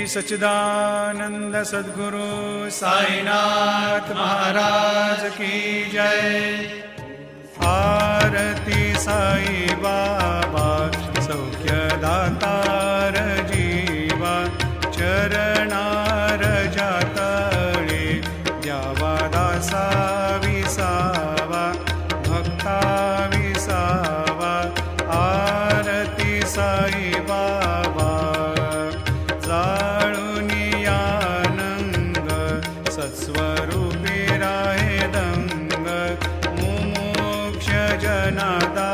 सच्चिदानंद सद्गुरु साईनाथ महाराज की जय। आरती साई बाबा सौख्यदातार जीवा, चरणार जातळे द्यावा दासा विसावा, भक्ता विसावा। आरती साई बाबा जाळुनियानंग, सत्स्वरूपी राहे दंग, मुमुक्ष जनादा